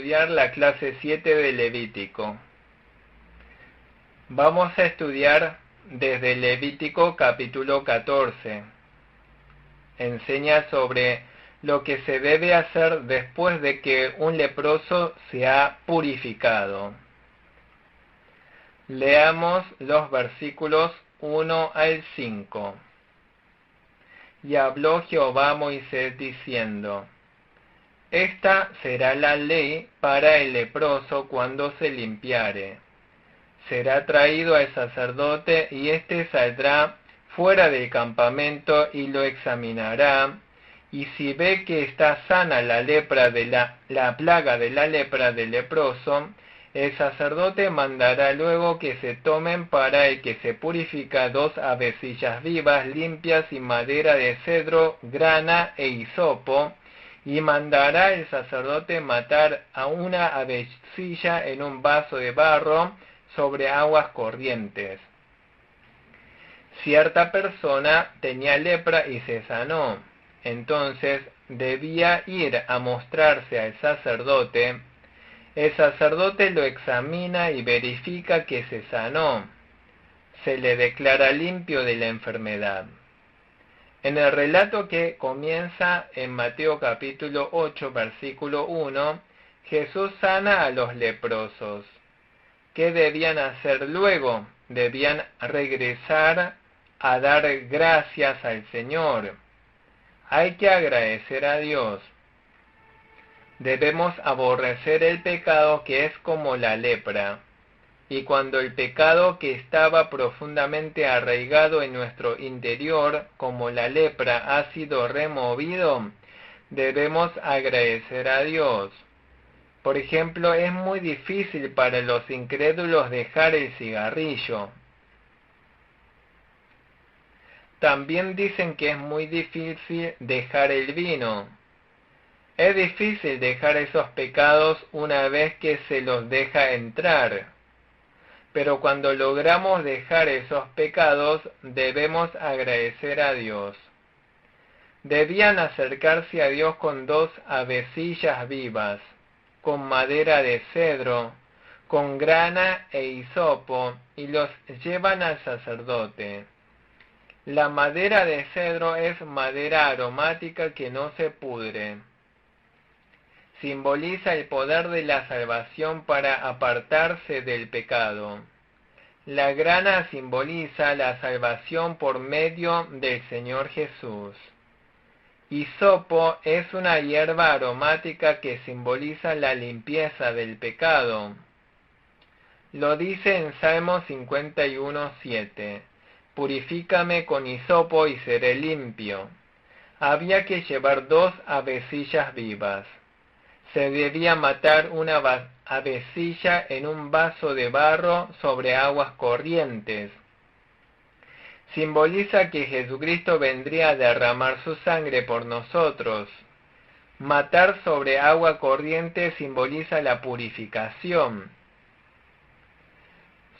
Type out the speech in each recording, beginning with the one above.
estudiar la clase 7 de Levítico. Vamos a estudiar desde Levítico capítulo 14. Enseña sobre lo que se debe hacer después de que un leproso se ha purificado. Leamos los versículos 1 al 5. Y habló Jehová a Moisés diciendo: Esta será la ley para el leproso cuando se limpiare. Será traído al sacerdote, y éste saldrá fuera del campamento y lo examinará, y si ve que está sana la lepra de la plaga de la lepra del leproso, el sacerdote mandará luego que se tomen para el que se purifica 2 avecillas vivas limpias y madera de cedro, grana e hisopo, y mandará el sacerdote matar a una avecilla en un vaso de barro sobre aguas corrientes. Cierta persona tenía lepra y se sanó, entonces debía ir a mostrarse al sacerdote. El sacerdote lo examina y verifica que se sanó. Se le declara limpio de la enfermedad. En el relato que comienza en Mateo capítulo 8, versículo 1, Jesús sana a los leprosos. ¿Qué debían hacer luego? Debían regresar a dar gracias al Señor. Hay que agradecer a Dios. Debemos aborrecer el pecado que es como la lepra. Y cuando el pecado que estaba profundamente arraigado en nuestro interior, como la lepra, ha sido removido, debemos agradecer a Dios. Por ejemplo, es muy difícil para los incrédulos dejar el cigarrillo. También dicen que es muy difícil dejar el vino. Es difícil dejar esos pecados una vez que se los deja entrar. Pero cuando logramos dejar esos pecados, debemos agradecer a Dios. Debían acercarse a Dios con 2 avecillas vivas, con madera de cedro, con grana e hisopo, y los llevan al sacerdote. La madera de cedro es madera aromática que no se pudre. Simboliza el poder de la salvación para apartarse del pecado. La grana simboliza la salvación por medio del Señor Jesús. Hisopo es una hierba aromática que simboliza la limpieza del pecado. Lo dice en Salmo 51:7. Purifícame con hisopo y seré limpio. Había que llevar 2 avecillas vivas. Se debía matar una avecilla en un vaso de barro sobre aguas corrientes. Simboliza que Jesucristo vendría a derramar su sangre por nosotros. Matar sobre agua corriente simboliza la purificación.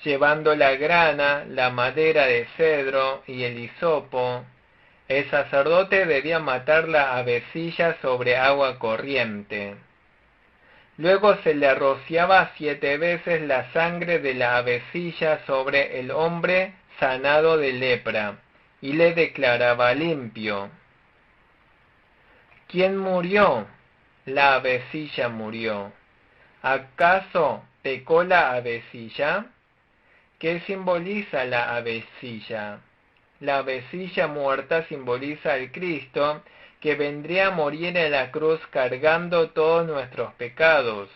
Llevando la grana, la madera de cedro y el hisopo, el sacerdote debía matar la avecilla sobre agua corriente. Luego se le rociaba 7 veces la sangre de la avecilla sobre el hombre sanado de lepra, y le declaraba limpio. ¿Quién murió? La avecilla murió. ¿Acaso pecó la avecilla? ¿Qué simboliza la avecilla? La avecilla muerta simboliza al Cristo, que vendría a morir en la cruz cargando todos nuestros pecados.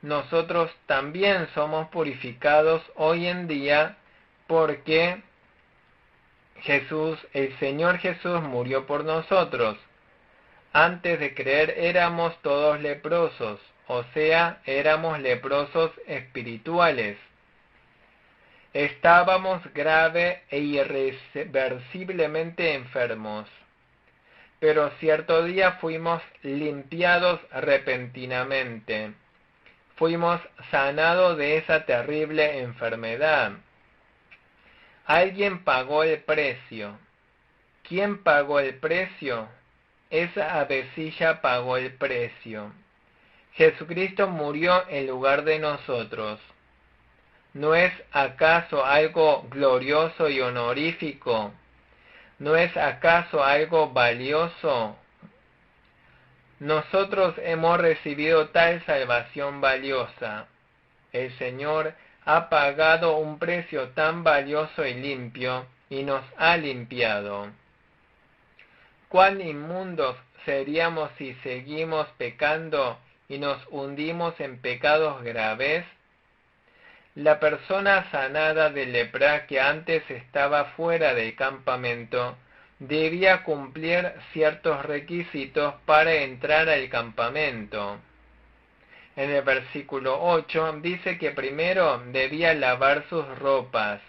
Nosotros también somos purificados hoy en día porque el Señor Jesús murió por nosotros. Antes de creer éramos todos leprosos, o sea, éramos leprosos espirituales. Estábamos grave e irreversiblemente enfermos. Pero cierto día fuimos limpiados repentinamente. Fuimos sanados de esa terrible enfermedad. Alguien pagó el precio. ¿Quién pagó el precio? Esa avecilla pagó el precio. Jesucristo murió en lugar de nosotros. ¿No es acaso algo glorioso y honorífico? ¿No es acaso algo valioso? Nosotros hemos recibido tal salvación valiosa. El Señor ha pagado un precio tan valioso y limpio, y nos ha limpiado. ¿Cuán inmundos seríamos si seguimos pecando y nos hundimos en pecados graves? La persona sanada de lepra que antes estaba fuera del campamento debía cumplir ciertos requisitos para entrar al campamento. En el versículo 8 dice que primero debía lavar sus ropas,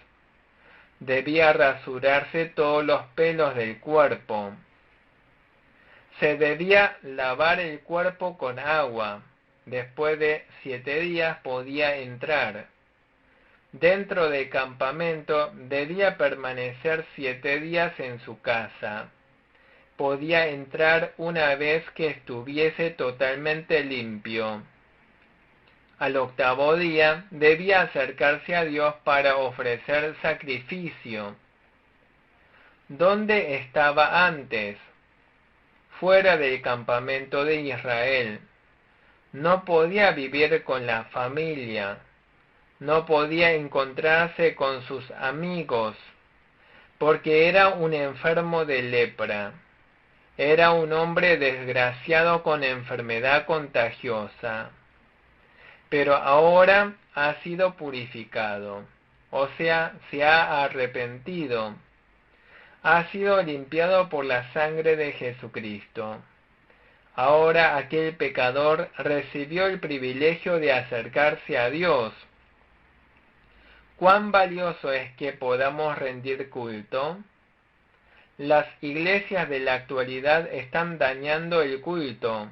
debía rasurarse todos los pelos del cuerpo, se debía lavar el cuerpo con agua, después de 7 días podía entrar. Dentro del campamento debía permanecer 7 días en su casa. Podía entrar una vez que estuviese totalmente limpio. Al 8º día debía acercarse a Dios para ofrecer sacrificio. ¿Dónde estaba antes? Fuera del campamento de Israel. No podía vivir con la familia. No podía encontrarse con sus amigos, porque era un enfermo de lepra. Era un hombre desgraciado con enfermedad contagiosa. Pero ahora ha sido purificado, o sea, se ha arrepentido. Ha sido limpiado por la sangre de Jesucristo. Ahora aquel pecador recibió el privilegio de acercarse a Dios. ¿Cuán valioso es que podamos rendir culto? Las iglesias de la actualidad están dañando el culto.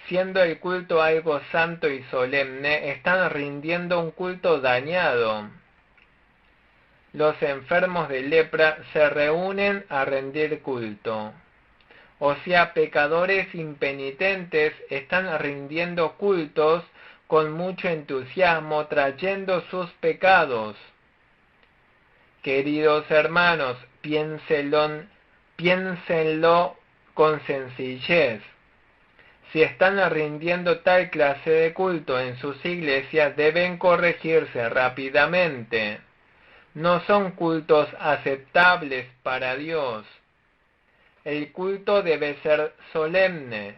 Siendo el culto algo santo y solemne, están rindiendo un culto dañado. Los enfermos de lepra se reúnen a rendir culto. O sea, pecadores impenitentes están rindiendo cultos con mucho entusiasmo, trayendo sus pecados. Queridos hermanos, piénsenlo con sencillez. Si están rindiendo tal clase de culto en sus iglesias, deben corregirse rápidamente. No son cultos aceptables para Dios. El culto debe ser solemne.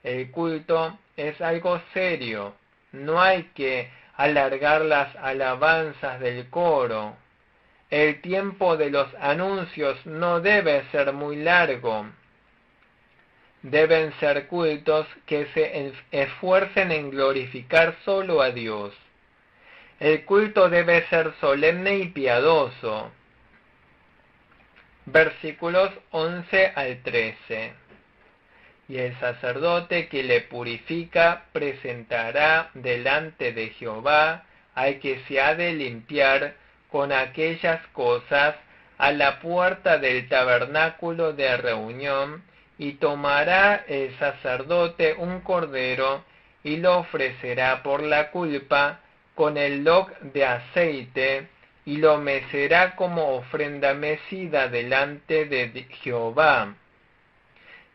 El culto es algo serio. No hay que alargar las alabanzas del coro. El tiempo de los anuncios no debe ser muy largo. Deben ser cultos que se esfuercen en glorificar solo a Dios. El culto debe ser solemne y piadoso. Versículos 11 al 13. Y el sacerdote que le purifica presentará delante de Jehová al que se ha de limpiar con aquellas cosas a la puerta del tabernáculo de reunión, y tomará el sacerdote un cordero y lo ofrecerá por la culpa con el log de aceite, y lo mecerá como ofrenda mecida delante de Jehová.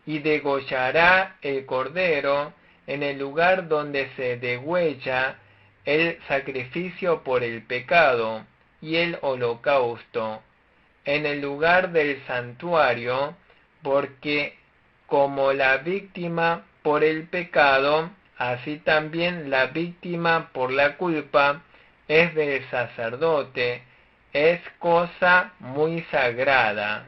Y degollará el cordero en el lugar donde se degüella el sacrificio por el pecado y el holocausto, en el lugar del santuario, porque como la víctima por el pecado, así también la víctima por la culpa es del sacerdote, es cosa muy sagrada.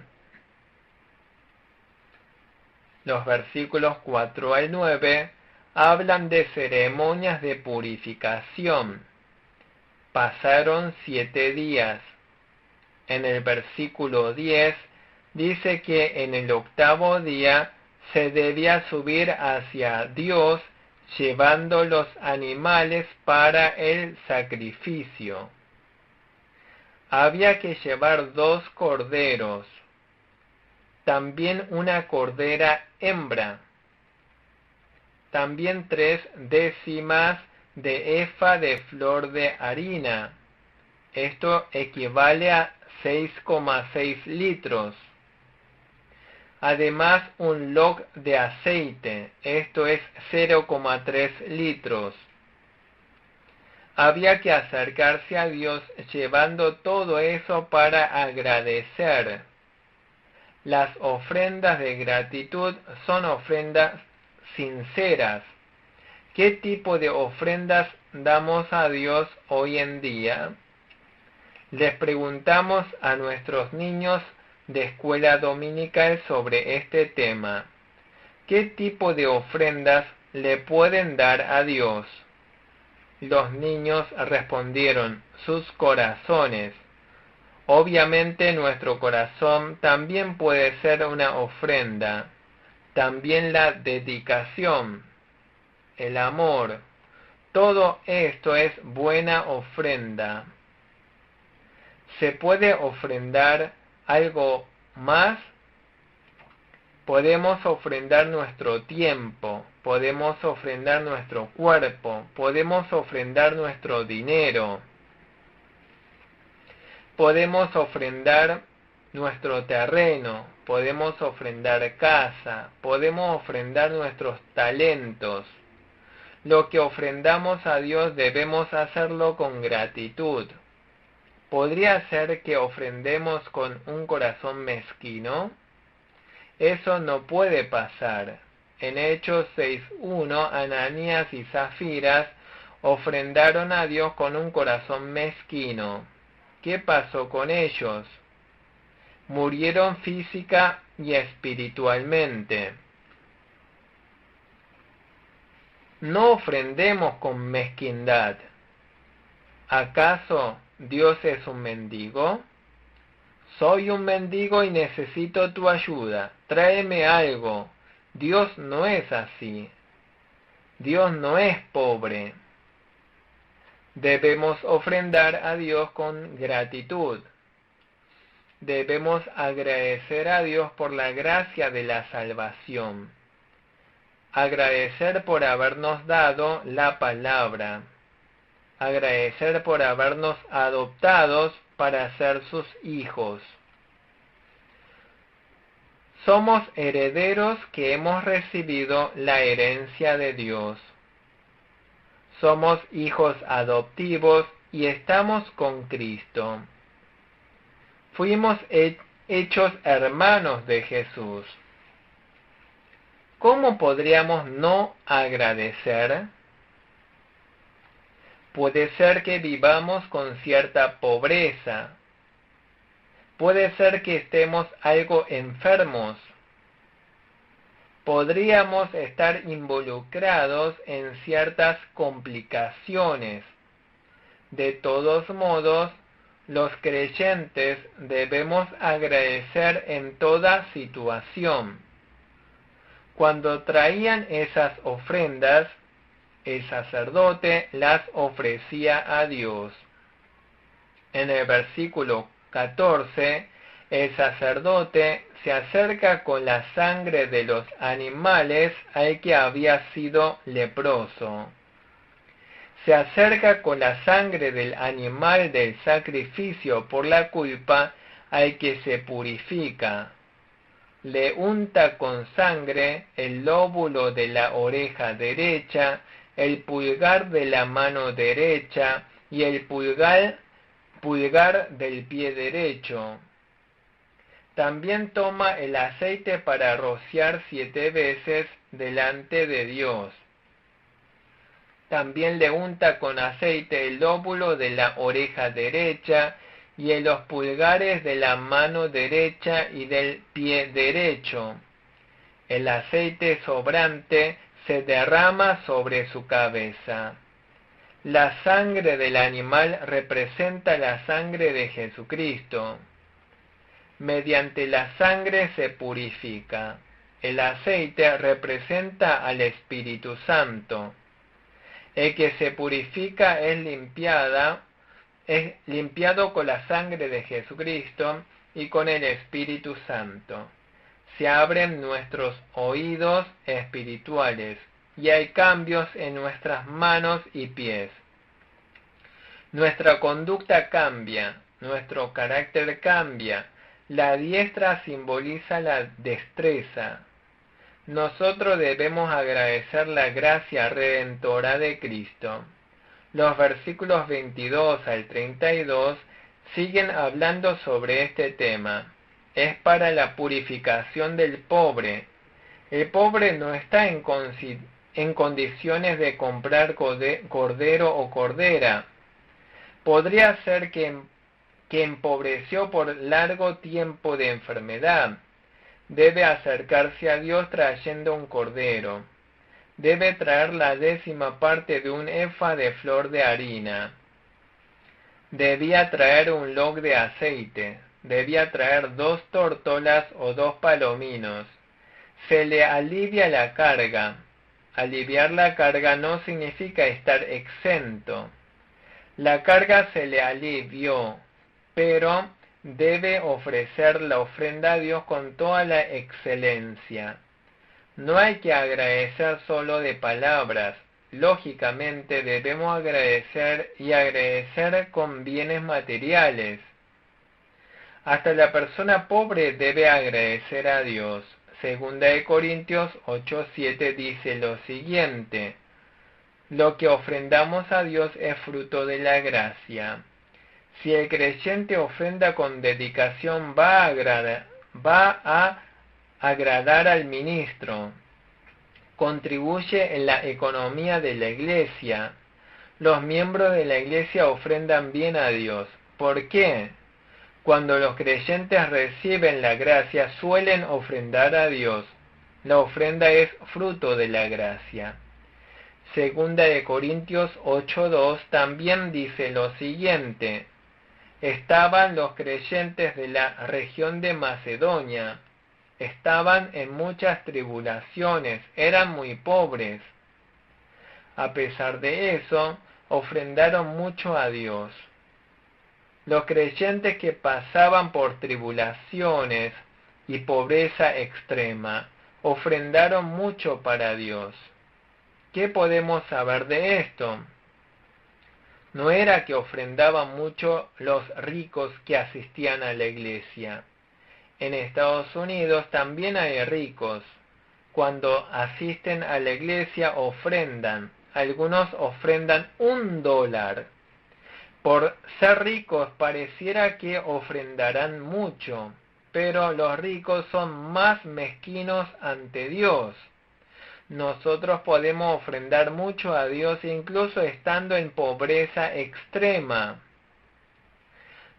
Los versículos 4 al 9 hablan de ceremonias de purificación. Pasaron 7 días. En el versículo 10 dice que en el 8º día se debía subir hacia Dios llevando los animales para el sacrificio. Había que llevar 2 corderos, también una cordera hembra. también 3/10 de efa de flor de harina. Esto equivale a 6,6 litros. Además, un log de aceite, esto es 0,3 litros. Había que acercarse a Dios llevando todo eso para agradecer. Las ofrendas de gratitud son ofrendas sinceras. ¿Qué tipo de ofrendas damos a Dios hoy en día? Les preguntamos a nuestros niños de escuela dominical sobre este tema. ¿Qué tipo de ofrendas le pueden dar a Dios? Los niños respondieron, sus corazones. Obviamente nuestro corazón también puede ser una ofrenda. También la dedicación, el amor. Todo esto es buena ofrenda. ¿Se puede ofrendar algo más? Podemos ofrendar nuestro tiempo, podemos ofrendar nuestro cuerpo, podemos ofrendar nuestro dinero, podemos ofrendar nuestro terreno, podemos ofrendar casa, podemos ofrendar nuestros talentos. Lo que ofrendamos a Dios debemos hacerlo con gratitud. ¿Podría ser que ofrendemos con un corazón mezquino? Eso no puede pasar. En Hechos 6:1, Ananías y Zafiras ofrendaron a Dios con un corazón mezquino. ¿Qué pasó con ellos? Murieron física y espiritualmente. No ofrendemos con mezquindad. ¿Acaso Dios es un mendigo? Soy un mendigo y necesito tu ayuda. Tráeme algo. Dios no es así. Dios no es pobre. Debemos ofrendar a Dios con gratitud. Debemos agradecer a Dios por la gracia de la salvación. Agradecer por habernos dado la palabra. Agradecer por habernos adoptados para ser sus hijos. Somos herederos que hemos recibido la herencia de Dios. Somos hijos adoptivos y estamos con Cristo. Fuimos hechos hermanos de Jesús. ¿Cómo podríamos no agradecer? Puede ser que vivamos con cierta pobreza. Puede ser que estemos algo enfermos. Podríamos estar involucrados en ciertas complicaciones. De todos modos, los creyentes debemos agradecer en toda situación. Cuando traían esas ofrendas, el sacerdote las ofrecía a Dios. En el versículo 14, el sacerdote se acerca con la sangre de los animales al que había sido leproso. Se acerca con la sangre del animal del sacrificio por la culpa al que se purifica. Le unta con sangre el lóbulo de la oreja derecha, el pulgar de la mano derecha y el pulgar del pie derecho. También toma el aceite para rociar 7 veces delante de Dios. También le unta con aceite el lóbulo de la oreja derecha y en los pulgares de la mano derecha y del pie derecho. El aceite sobrante se derrama sobre su cabeza. La sangre del animal representa la sangre de Jesucristo. Mediante la sangre se purifica. El aceite representa al Espíritu Santo. El que se purifica es limpiado con la sangre de Jesucristo y con el Espíritu Santo. Se abren nuestros oídos espirituales y hay cambios en nuestras manos y pies. Nuestra conducta cambia, nuestro carácter cambia. La diestra simboliza la destreza. Nosotros debemos agradecer la gracia redentora de Cristo. Los versículos 22 al 32 siguen hablando sobre este tema. Es para la purificación del pobre. El pobre no está en condiciones de comprar cordero o cordera. Podría ser que empobreció por largo tiempo de enfermedad. Debe acercarse a Dios trayendo un cordero. Debe traer la 10ª parte de un efa de flor de harina. Debía traer un log de aceite. Debía traer 2 tórtolas o 2 palominos. Se le alivia la carga. Aliviar la carga no significa estar exento. La carga se le alivió, pero debe ofrecer la ofrenda a Dios con toda la excelencia. No hay que agradecer solo de palabras. Lógicamente debemos agradecer y agradecer con bienes materiales. Hasta la persona pobre debe agradecer a Dios. Segunda de Corintios 8:7 dice lo siguiente: lo que ofrendamos a Dios es fruto de la gracia. Si el creyente ofrenda con dedicación, va a agradar al ministro. Contribuye en la economía de la iglesia. Los miembros de la iglesia ofrendan bien a Dios. ¿Por qué? Cuando los creyentes reciben la gracia, suelen ofrendar a Dios. La ofrenda es fruto de la gracia. Segunda de Corintios 8:2 también dice lo siguiente: estaban los creyentes de la región de Macedonia, estaban en muchas tribulaciones, eran muy pobres. A pesar de eso, ofrendaron mucho a Dios. Los creyentes que pasaban por tribulaciones y pobreza extrema, ofrendaron mucho para Dios. ¿Qué podemos saber de esto? No era que ofrendaban mucho los ricos que asistían a la iglesia. En Estados Unidos también hay ricos. Cuando asisten a la iglesia ofrendan. Algunos ofrendan $1. Por ser ricos pareciera que ofrendarán mucho, pero los ricos son más mezquinos ante Dios. Nosotros podemos ofrendar mucho a Dios incluso estando en pobreza extrema.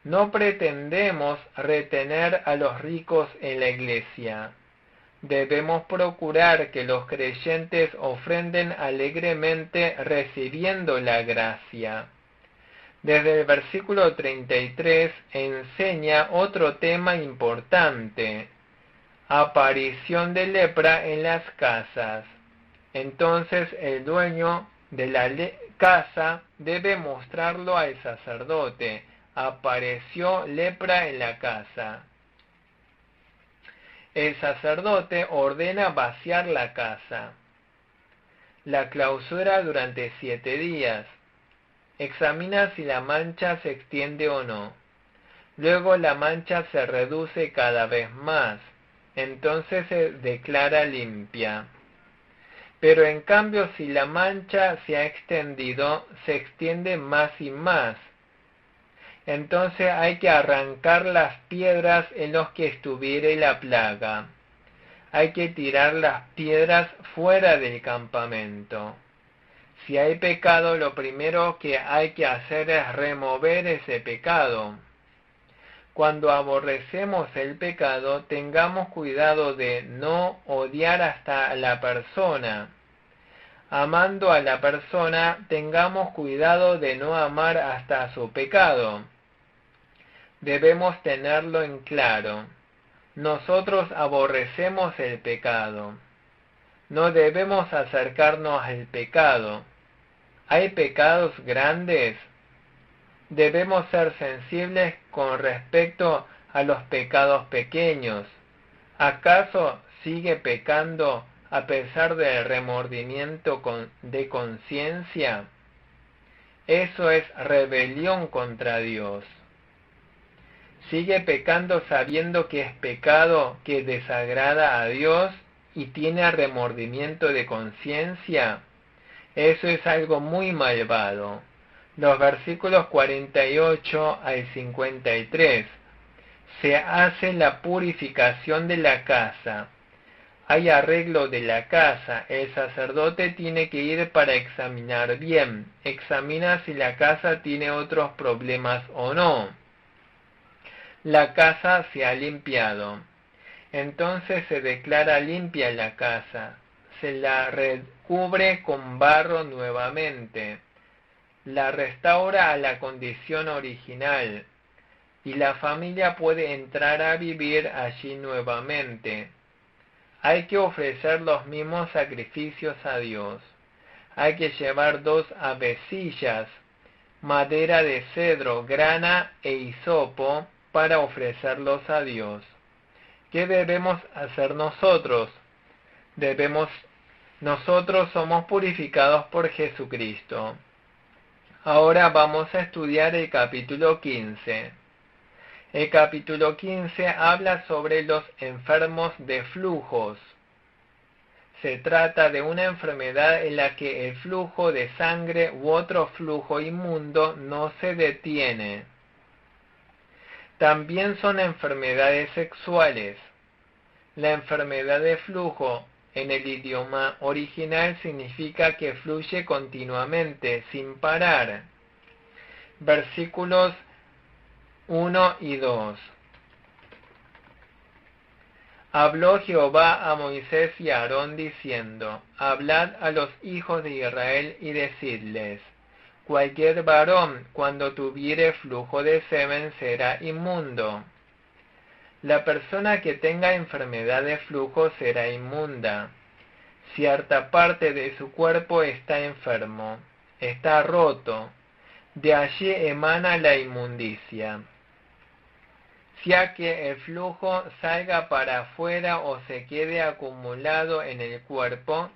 No pretendemos retener a los ricos en la iglesia. Debemos procurar que los creyentes ofrenden alegremente recibiendo la gracia. Desde el versículo 33 enseña otro tema importante: aparición de lepra en las casas. Entonces el dueño de la casa debe mostrarlo al sacerdote. Apareció lepra en la casa. El sacerdote ordena vaciar la casa. La clausura durante 7 días. Examina si la mancha se extiende o no. Luego la mancha se reduce cada vez más. Entonces se declara limpia. Pero en cambio, si la mancha se ha extendido, se extiende más y más. Entonces hay que arrancar las piedras en los que estuviere la plaga. Hay que tirar las piedras fuera del campamento. Si hay pecado, lo primero que hay que hacer es remover ese pecado. Cuando aborrecemos el pecado, tengamos cuidado de no odiar hasta la persona. Amando a la persona, tengamos cuidado de no amar hasta su pecado. Debemos tenerlo en claro. Nosotros aborrecemos el pecado. No debemos acercarnos al pecado. ¿Hay pecados grandes? Debemos ser sensibles con respecto a los pecados pequeños. ¿Acaso sigue pecando a pesar del remordimiento de conciencia, eso es rebelión contra Dios. Sigue pecando sabiendo que es pecado, que desagrada a Dios y tiene remordimiento de conciencia. Eso es algo muy malvado. Los versículos 48 al 53. Se hace la purificación de la casa. Hay arreglo de la casa. El sacerdote tiene que ir para examinar bien. Examina si la casa tiene otros problemas o no. La casa se ha limpiado. Entonces se declara limpia la casa. Se la recubre con barro nuevamente. La restaura a la condición original. Y la familia puede entrar a vivir allí nuevamente. Hay que ofrecer los mismos sacrificios a Dios. Hay que llevar 2 avecillas, madera de cedro, grana e hisopo, para ofrecerlos a Dios. ¿Qué debemos hacer nosotros? Nosotros somos purificados por Jesucristo. Ahora vamos a estudiar el capítulo 15. El capítulo 15 habla sobre los enfermos de flujos. Se trata de una enfermedad en la que el flujo de sangre u otro flujo inmundo no se detiene. También son enfermedades sexuales. La enfermedad de flujo en el idioma original significa que fluye continuamente, sin parar. Versículos 1 y 2. Habló Jehová a Moisés y a Aarón diciendo: Hablad a los hijos de Israel y decidles: Cualquier varón, cuando tuviere flujo de semen, será inmundo. La persona que tenga enfermedad de flujo será inmunda. Cierta parte de su cuerpo está enfermo, está roto. De allí emana la inmundicia. Sea que el flujo salga para afuera o se quede acumulado en el cuerpo,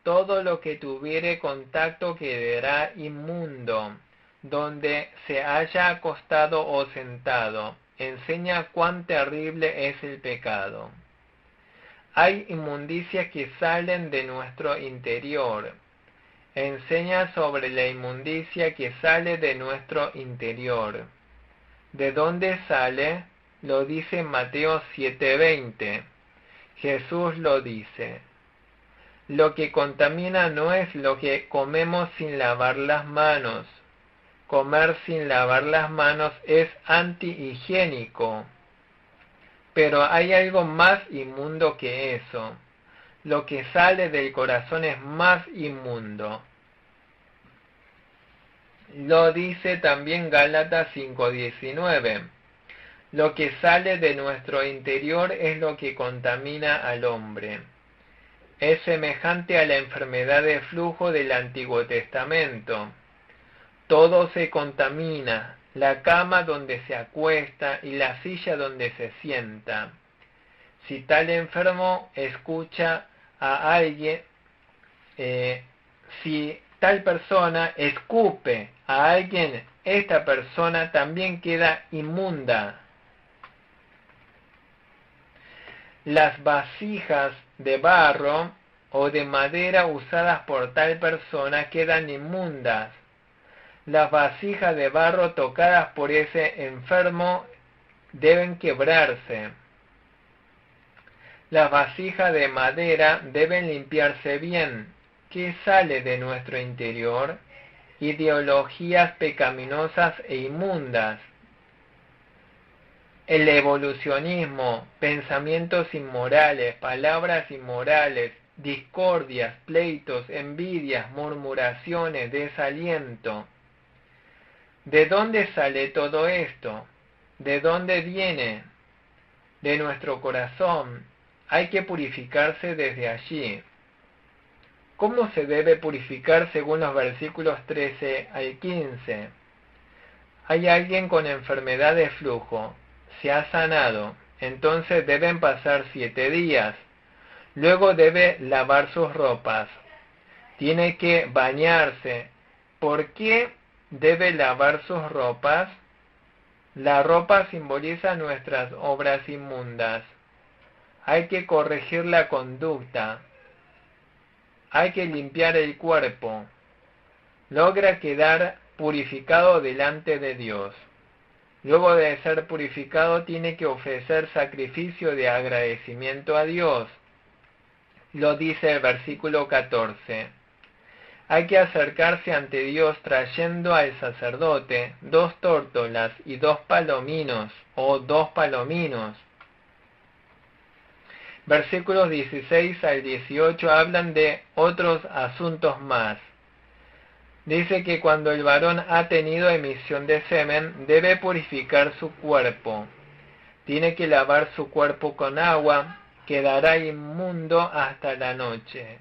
todo lo que tuviere contacto quedará inmundo, donde se haya acostado o sentado. Enseña cuán terrible es el pecado. Hay inmundicias que salen de nuestro interior. Enseña sobre la inmundicia que sale de nuestro interior. ¿De dónde sale? Lo dice Mateo 7:20. Jesús lo dice: Lo que contamina no es lo que comemos sin lavar las manos. Comer sin lavar las manos es antihigiénico. Pero hay algo más inmundo que eso. Lo que sale del corazón es más inmundo. Lo dice también Gálatas 5:19. Lo que sale de nuestro interior es lo que contamina al hombre. Es semejante a la enfermedad de flujo del Antiguo Testamento. Todo se contamina, la cama donde se acuesta y la silla donde se sienta. Si tal enfermo escucha a alguien, si tal persona escupe a alguien, esta persona también queda inmunda. Las vasijas de barro o de madera usadas por tal persona quedan inmundas. Las vasijas de barro tocadas por ese enfermo deben quebrarse. Las vasijas de madera deben limpiarse bien. ¿Qué sale de nuestro interior? Ideologías pecaminosas e inmundas. El evolucionismo, pensamientos inmorales, palabras inmorales, discordias, pleitos, envidias, murmuraciones, desaliento. ¿De dónde sale todo esto? ¿De dónde viene? De nuestro corazón. Hay que purificarse desde allí. ¿Cómo se debe purificar según los versículos 13 al 15? Hay alguien con enfermedad de flujo. Se ha sanado. Entonces deben pasar 7 días. Luego debe lavar sus ropas. Tiene que bañarse. ¿Por qué debe lavar sus ropas? La ropa simboliza nuestras obras inmundas. Hay que corregir la conducta. Hay que limpiar el cuerpo. Logra quedar purificado delante de Dios. Luego de ser purificado tiene que ofrecer sacrificio de agradecimiento a Dios. Lo dice el versículo 14. Hay que acercarse ante Dios trayendo al sacerdote 2 tórtolas y 2 palominos o 2 palominos. Versículos 16 al 18 hablan de otros asuntos más. Dice que cuando el varón ha tenido emisión de semen, debe purificar su cuerpo. Tiene que lavar su cuerpo con agua, quedará inmundo hasta la noche.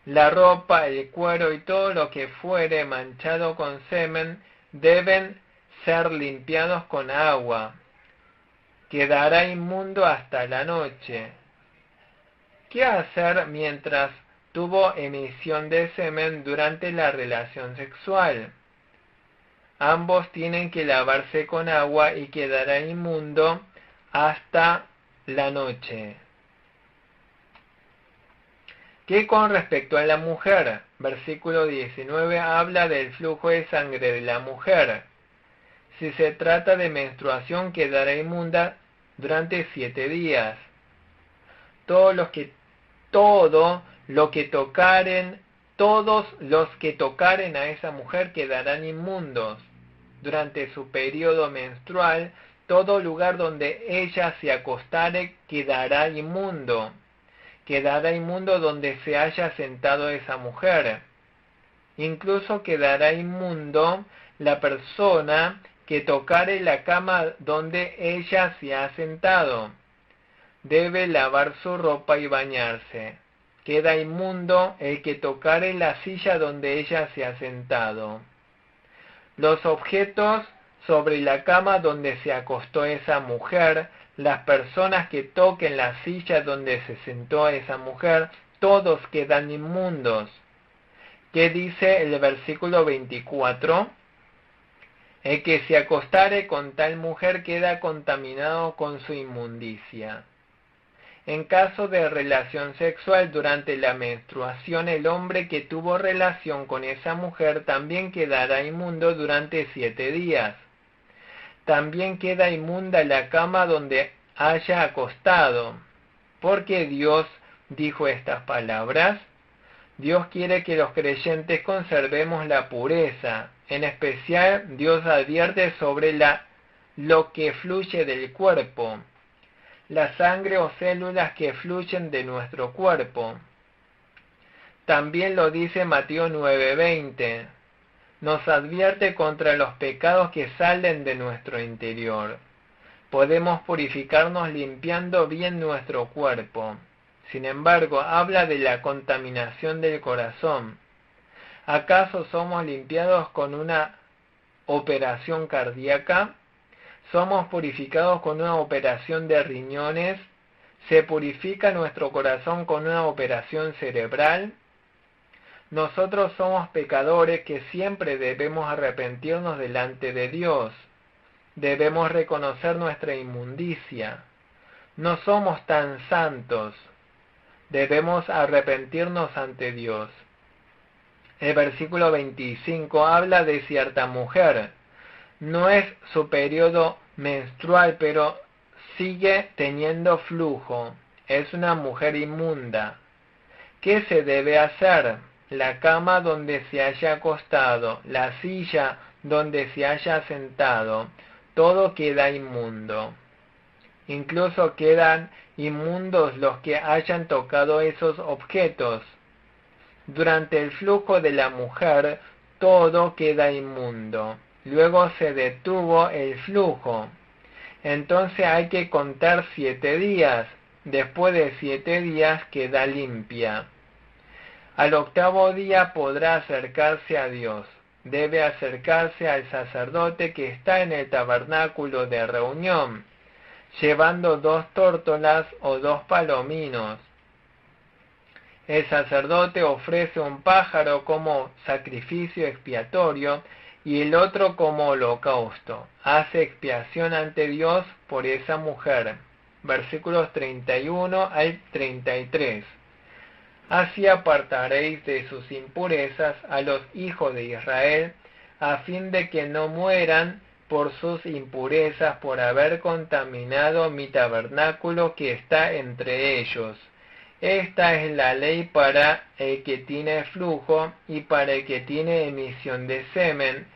La ropa, el cuero y todo lo que fuere manchado con semen deben ser limpiados con agua. Quedará inmundo hasta la noche. ¿Qué hacer mientras tuvo emisión de semen durante la relación sexual? Ambos tienen que lavarse con agua y quedará inmundo hasta la noche. ¿Qué con respecto a la mujer? Versículo 19 habla del flujo de sangre de la mujer. Si se trata de menstruación, quedará inmunda durante 7 días. Todos los que tocaren a esa mujer quedarán inmundos. Durante su periodo menstrual, todo lugar donde ella se acostare quedará inmundo. Quedará inmundo donde se haya sentado esa mujer. Incluso quedará inmundo la persona que tocare la cama donde ella se ha sentado. Debe lavar su ropa y bañarse. Queda inmundo el que tocare la silla donde ella se ha sentado. Los objetos sobre la cama donde se acostó esa mujer, las personas que toquen la silla donde se sentó esa mujer, todos quedan inmundos. ¿Qué dice el versículo 24? El que se acostare con tal mujer queda contaminado con su inmundicia. En caso de relación sexual durante la menstruación, el hombre que tuvo relación con esa mujer también quedará inmundo durante 7 días. También queda inmunda la cama donde haya acostado. ¿Por qué Dios dijo estas palabras? Dios quiere que los creyentes conservemos la pureza. En especial, Dios advierte sobre lo que fluye del cuerpo, la sangre o células que fluyen de nuestro cuerpo. También lo dice Mateo 9:20. Nos advierte contra los pecados que salen de nuestro interior. Podemos purificarnos limpiando bien nuestro cuerpo. Sin embargo, habla de la contaminación del corazón. ¿Acaso somos limpiados con una operación cardíaca? ¿Somos purificados con una operación de riñones? ¿Se purifica nuestro corazón con una operación cerebral? Nosotros somos pecadores que siempre debemos arrepentirnos delante de Dios. Debemos reconocer nuestra inmundicia. No somos tan santos. Debemos arrepentirnos ante Dios. El versículo 25 habla de cierta mujer. No es su periodo menstrual, pero sigue teniendo flujo. Es una mujer inmunda. ¿Qué se debe hacer? La cama donde se haya acostado, la silla donde se haya sentado, todo queda inmundo. Incluso quedan inmundos los que hayan tocado esos objetos. Durante el flujo de la mujer, todo queda inmundo. Luego se detuvo el flujo. Entonces hay que contar 7 días. Después de 7 días queda limpia. Al 8º día podrá acercarse a Dios. Debe acercarse al sacerdote que está en el tabernáculo de reunión. llevando 2 tórtolas o 2 palominos. El sacerdote ofrece un pájaro como sacrificio expiatorio y el otro como holocausto. Hace expiación ante Dios por esa mujer. Versículos 31 al 33. Así apartaréis de sus impurezas a los hijos de Israel, a fin de que no mueran por sus impurezas por haber contaminado mi tabernáculo que está entre ellos. Esta es la ley para el que tiene flujo y para el que tiene emisión de semen,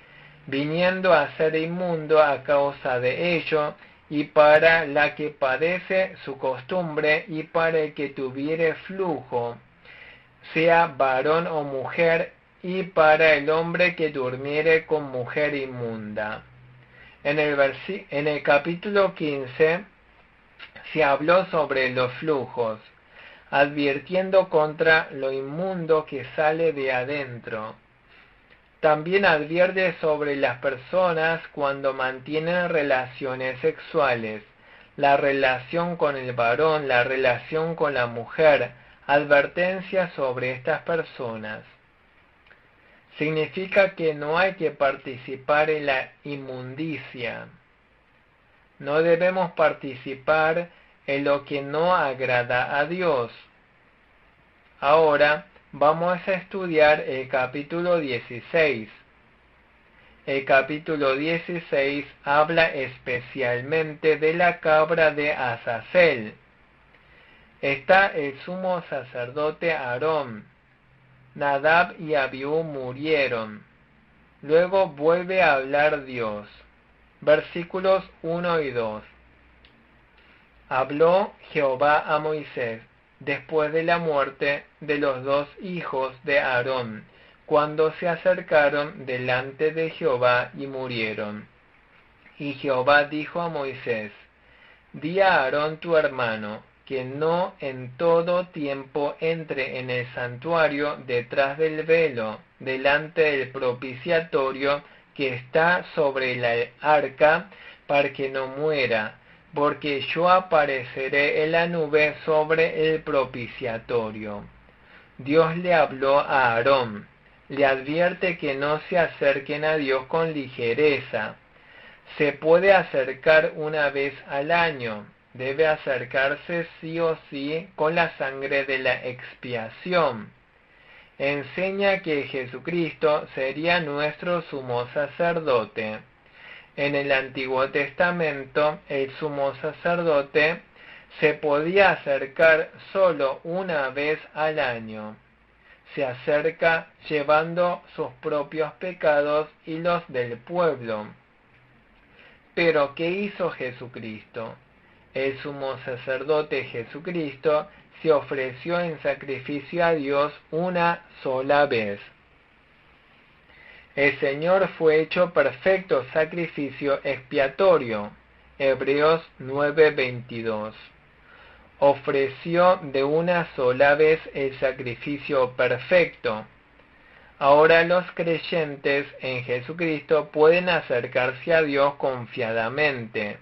viniendo a ser inmundo a causa de ello, y para la que padece su costumbre, y para el que tuviere flujo, sea varón o mujer, y para el hombre que durmiere con mujer inmunda. En el capítulo 15 se habló sobre los flujos, advirtiendo contra lo inmundo que sale de adentro. También advierte sobre las personas cuando mantienen relaciones sexuales, la relación con el varón, la relación con la mujer, advertencias sobre estas personas. Significa que no hay que participar en la inmundicia. No debemos participar en lo que no agrada a Dios. Ahora vamos a estudiar el capítulo 16. El capítulo 16 habla especialmente de la cabra de Azazel. Está el sumo sacerdote Aarón. Nadab y Abiú murieron. Luego vuelve a hablar Dios. Versículos 1 y 2. Habló Jehová a Moisés después de la muerte de los 2 hijos de Aarón, cuando se acercaron delante de Jehová y murieron. Y Jehová dijo a Moisés: Di a Aarón tu hermano, que no en todo tiempo entre en el santuario detrás del velo, delante del propiciatorio que está sobre el arca, para que no muera, porque yo apareceré en la nube sobre el propiciatorio. Dios le habló a Aarón, le advierte que no se acerquen a Dios con ligereza. Se puede acercar una vez al año, debe acercarse sí o sí con la sangre de la expiación. Enseña que Jesucristo sería nuestro sumo sacerdote. En el Antiguo Testamento, el sumo sacerdote se podía acercar solo una vez al año. Se acerca llevando sus propios pecados y los del pueblo. Pero ¿qué hizo Jesucristo? El sumo sacerdote Jesucristo se ofreció en sacrificio a Dios una sola vez. El Señor fue hecho perfecto sacrificio expiatorio. Hebreos 9:22. Ofreció de una sola vez el sacrificio perfecto. Ahora los creyentes en Jesucristo pueden acercarse a Dios confiadamente.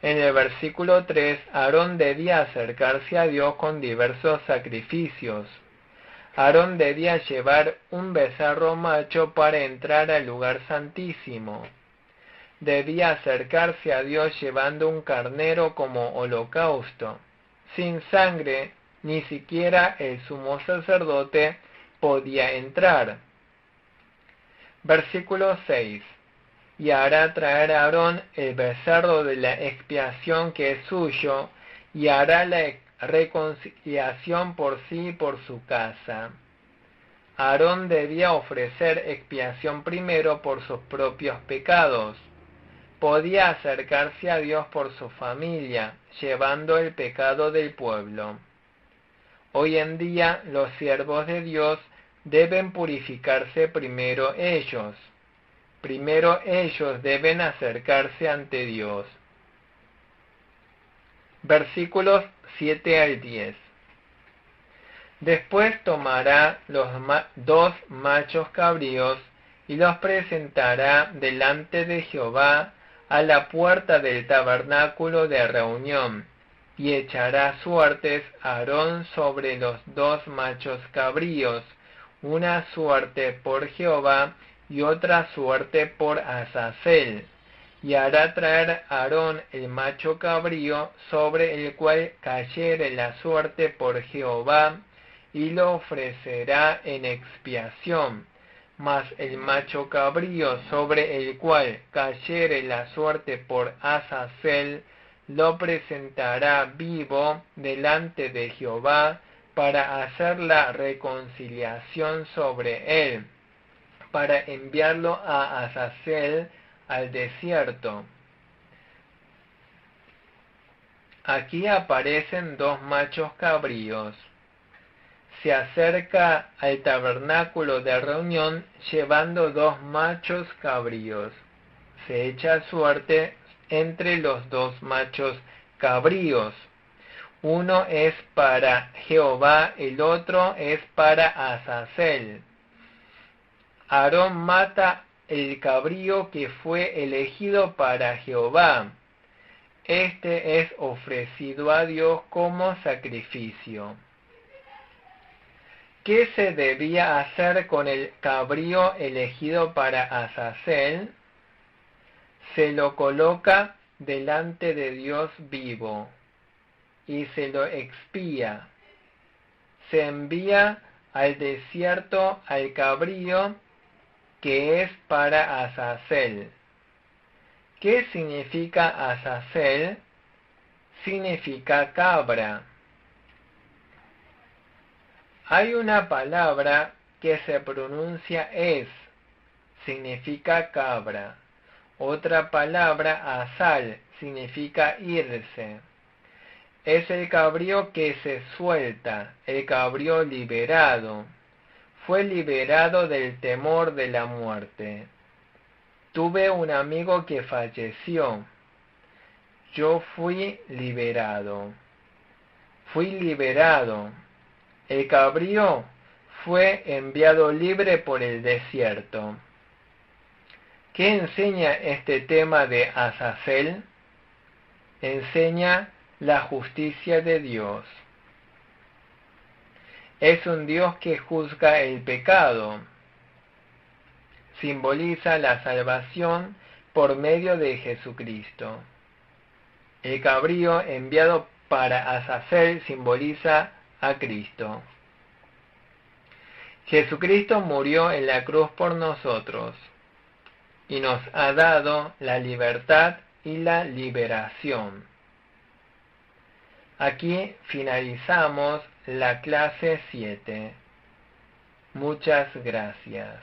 En el versículo 3, Aarón debía acercarse a Dios con diversos sacrificios. Aarón debía llevar un becerro macho para entrar al lugar santísimo. Debía acercarse a Dios llevando un carnero como holocausto. Sin sangre, ni siquiera el sumo sacerdote podía entrar. Versículo 6. Y hará traer a Aarón el becerro de la expiación que es suyo, y hará la reconciliación por sí y por su casa. Aarón debía ofrecer expiación primero por sus propios pecados. Podía acercarse a Dios por su familia, llevando el pecado del pueblo. Hoy en día los siervos de Dios deben purificarse primero ellos. Primero ellos deben acercarse ante Dios. Versículos 7 al 10. Después tomará los 2 machos cabríos y los presentará delante de Jehová a la puerta del tabernáculo de reunión, y echará suertes Aarón sobre los 2 machos cabríos, una suerte por Jehová y otra suerte por Azazel, y hará traer Aarón el macho cabrío sobre el cual cayere la suerte por Jehová, y lo ofrecerá en expiación. Mas el macho cabrío sobre el cual cayere la suerte por Azazel, lo presentará vivo delante de Jehová para hacer la reconciliación sobre él, para enviarlo a Azazel al desierto. Aquí aparecen 2 machos cabríos. Se acerca al tabernáculo de reunión llevando 2 machos cabríos. Se echa suerte entre los 2 machos cabríos. Uno es para Jehová, el otro es para Azazel. Aarón mata el cabrío que fue elegido para Jehová. Este es ofrecido a Dios como sacrificio. ¿Qué se debía hacer con el cabrío elegido para Azazel? Se lo coloca delante de Dios vivo y se lo expía. Se envía al desierto al cabrío que es para Azazel. ¿Qué significa Azazel? Significa cabra. Hay una palabra que se pronuncia es, significa cabra. Otra palabra, azal, significa irse. Es el cabrío que se suelta, el cabrío liberado. Fue liberado del temor de la muerte. Tuve un amigo que falleció. Yo fui liberado. Fui liberado. El cabrío fue enviado libre por el desierto. ¿Qué enseña este tema de Azazel? Enseña la justicia de Dios. Es un Dios que juzga el pecado. Simboliza la salvación por medio de Jesucristo. El cabrío enviado para Azazel simboliza a Cristo. Jesucristo murió en la cruz por nosotros y nos ha dado la libertad y la liberación. Aquí finalizamos la clase 7. Muchas gracias.